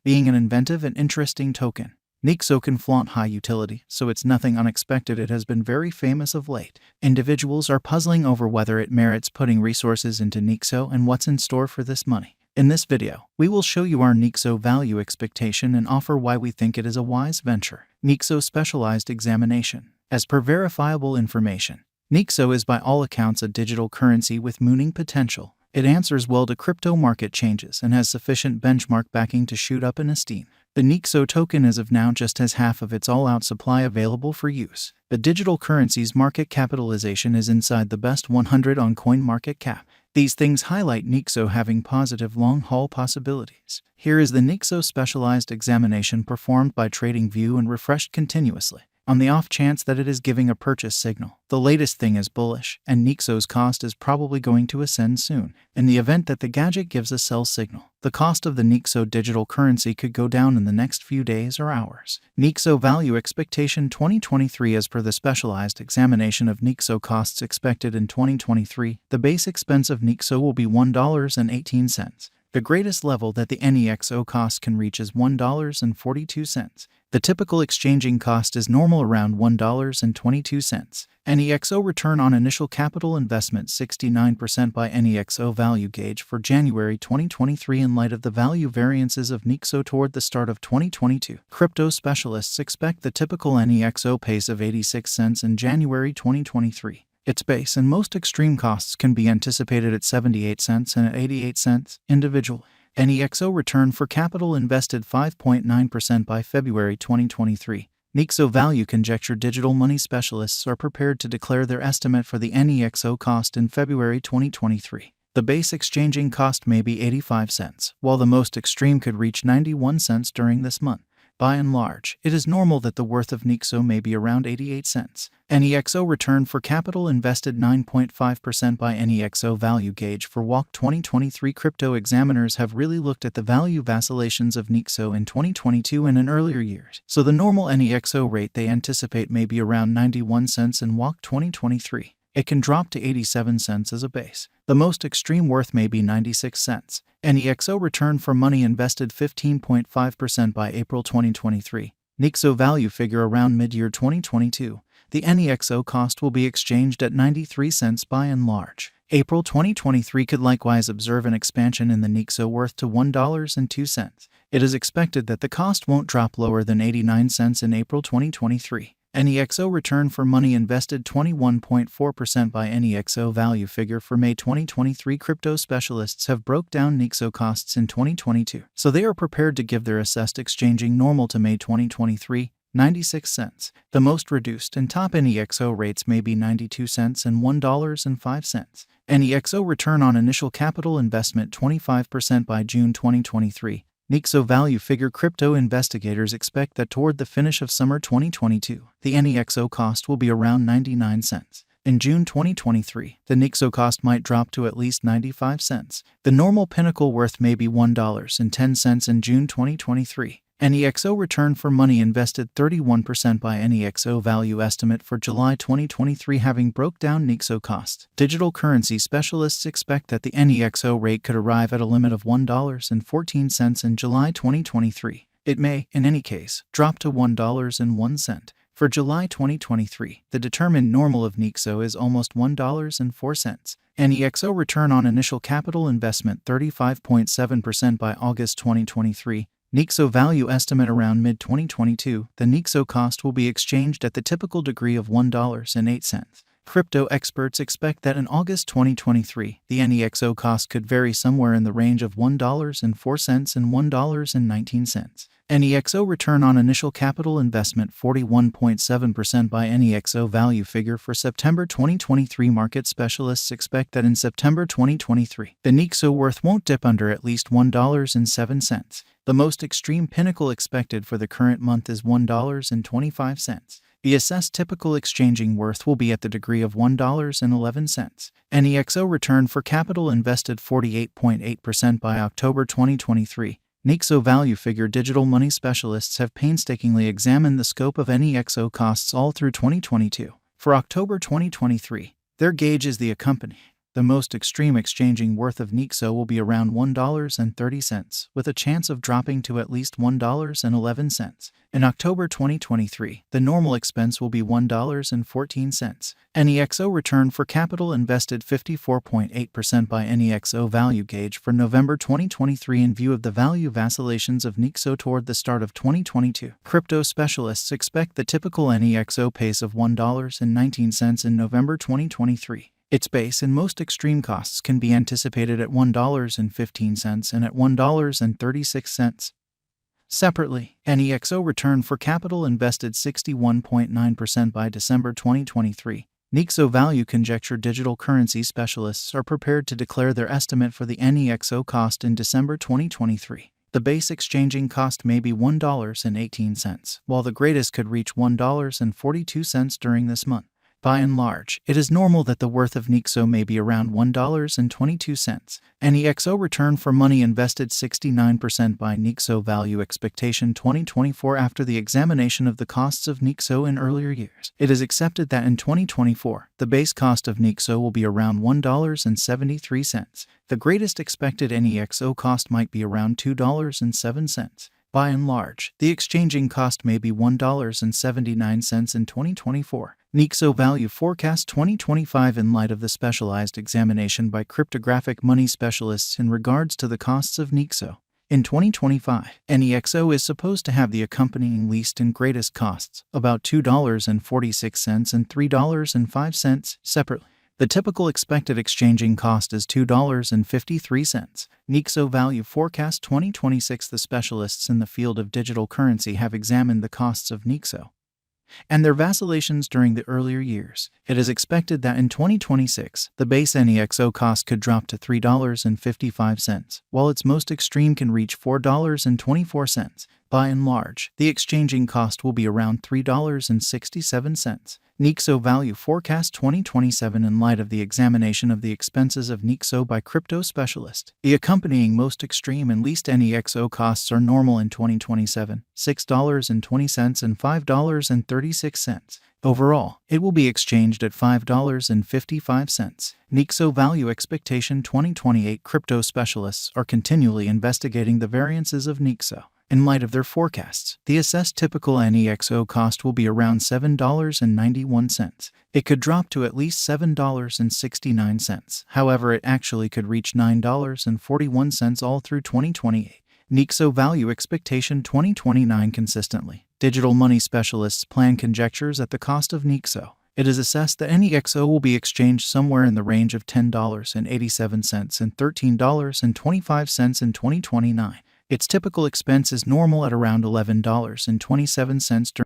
Being an inventive and interesting token, Nexo can flaunt high utility, so it's nothing unexpected it has been very famous of late. Individuals are puzzling over whether it merits putting resources into Nexo and what's in store for this money. In this video, we will show you our Nexo value expectation and offer why we think it is a wise venture. Nexo Specialized Examination. As per verifiable information, Nexo is by all accounts a digital currency with mooning potential. It answers well to crypto market changes and has sufficient benchmark backing to shoot up in esteem. The Nexo token as of now just has half of its all-out supply available for use. The digital currency's market capitalization is inside the best 100 on CoinMarketCap. These things highlight Nexo having positive long-haul possibilities. Here is the Nexo Specialized Examination performed by TradingView and refreshed continuously. On the off chance that it is giving a purchase signal, the latest thing is bullish, and Nexo's cost is probably going to ascend soon. In the event that the gadget gives a sell signal, the cost of the Nexo digital currency could go down in the next few days or hours. Nexo Value Expectation 2023. As per the Specialized Examination of Nexo costs expected in 2023, the base expense of Nexo will be $1.18. The greatest level that the Nexo cost can reach is $1.42. The typical exchanging cost is normal around $1.22. Nexo return on initial capital investment 69% by Nexo value gauge for January 2023 in light of the value variances of Nexo toward the start of 2022. Crypto specialists expect the typical Nexo pace of 86 cents in January 2023. Its base and most extreme costs can be anticipated at 78 cents and at 88 cents individually. Nexo return for capital invested 5.9% by February 2023. Nexo value conjecture digital money specialists are prepared to declare their estimate for the Nexo cost in February 2023. The base exchanging cost may be 85 cents, while the most extreme could reach 91 cents during this month. By and large, it is normal that the worth of Nexo may be around 88 cents. Nexo return for capital invested 9.5% by Nexo value gauge for WALK 2023. Crypto examiners have really looked at the value vacillations of Nexo in 2022 and in earlier years, so the normal Nexo rate they anticipate may be around 91 cents in WALK 2023. It can drop to 87 cents as a base. The most extreme worth may be 96 cents. Nexo return for money invested 15.5% by April 2023. Nexo value figure around mid-year 2022. The Nexo cost will be exchanged at 93 cents by and large. April 2023 could likewise observe an expansion in the Nexo worth to $1.02. It is expected that the cost won't drop lower than 89 cents in April 2023. Nexo return for money invested 21.4% by Nexo value figure for May 2023. Crypto specialists have broke down Nexo costs in 2022, so they are prepared to give their assessed exchanging normal to May 2023, 96 cents. The most reduced and top Nexo rates may be 92 cents and $1.05. Nexo return on initial capital investment 25% by June 2023. Nexo value figure crypto investigators expect that toward the finish of summer 2022, the Nexo cost will be around 99 cents. In June 2023, the Nexo cost might drop to at least 95 cents. The normal pinnacle worth may be $1.10 in June 2023. Nexo return for money invested 31% by Nexo value estimate for July 2023. Having broke down Nexo costs, digital currency specialists expect that the Nexo rate could arrive at a limit of $1.14 in July 2023. It may, in any case, drop to $1.01. For July 2023, the determined normal of Nexo is almost $1.04. Nexo return on initial capital investment 35.7% by August 2023. Nexo value estimate around mid-2022, the Nexo cost will be exchanged at the typical degree of $1.08. Crypto experts expect that in August 2023, the Nexo cost could vary somewhere in the range of $1.04 and $1.19. Nexo return on initial capital investment 41.7% by Nexo value figure for September 2023. Market specialists expect that in September 2023, the Nexo worth won't dip under at least $1.07. The most extreme pinnacle expected for the current month is $1.25. The assessed typical exchanging worth will be at the degree of $1.11. Nexo return for capital invested 48.8% by October 2023. Nexo value figure digital money specialists have painstakingly examined the scope of Nexo costs all through 2022. For October 2023, their gauge is the accompanying The most extreme exchanging worth of Nexo will be around $1.30, with a chance of dropping to at least $1.11. In October 2023, the normal expense will be $1.14. Nexo return for capital invested 54.8% by Nexo value gauge for November 2023 in view of the value vacillations of Nexo toward the start of 2022. Crypto specialists expect the typical Nexo pace of $1.19 in November 2023. Its base and most extreme costs can be anticipated at $1.15 and at $1.36. Separately, Nexo return for capital invested 61.9% by December 2023. Nexo value conjecture digital currency specialists are prepared to declare their estimate for the Nexo cost in December 2023. The base exchanging cost may be $1.18, while the greatest could reach $1.42 during this month. By and large, it is normal that the worth of Nexo may be around $1.22. Nexo return for money invested 69% by Nexo value expectation 2024 after the examination of the costs of Nexo in earlier years. It is accepted that in 2024, the base cost of Nexo will be around $1.73. The greatest expected Nexo cost might be around $2.07. By and large, the exchanging cost may be $1.79 in 2024. Nexo value forecast 2025 in light of the specialized examination by cryptographic money specialists in regards to the costs of Nexo. In 2025, Nexo is supposed to have the accompanying least and greatest costs, about $2.46 and $3.05, separately. The typical expected exchanging cost is $2.53. Nexo value forecast 2026. The specialists in the field of digital currency have examined the costs of Nexo and their vacillations during the earlier years. It is expected that in 2026, the base Nexo cost could drop to $3.55, while its most extreme can reach $4.24. By and large, the exchanging cost will be around $3.67. Nexo value forecast 2027 in light of the examination of the expenses of Nexo by crypto specialists. The accompanying most extreme and least Nexo costs are normal in 2027, $6.20 and $5.36. Overall, it will be exchanged at $5.55. Nexo value expectation 2028. Crypto specialists are continually investigating the variances of Nexo. In light of their forecasts, the assessed typical Nexo cost will be around $7.91. It could drop to at least $7.69. However, it actually could reach $9.41 all through 2028. Nexo value expectation 2029 consistently. Digital money specialists plan conjectures at the cost of Nexo. It is assessed that Nexo will be exchanged somewhere in the range of $10.87 and $13.25 in 2029. Its typical expense is normal at around $11.27 during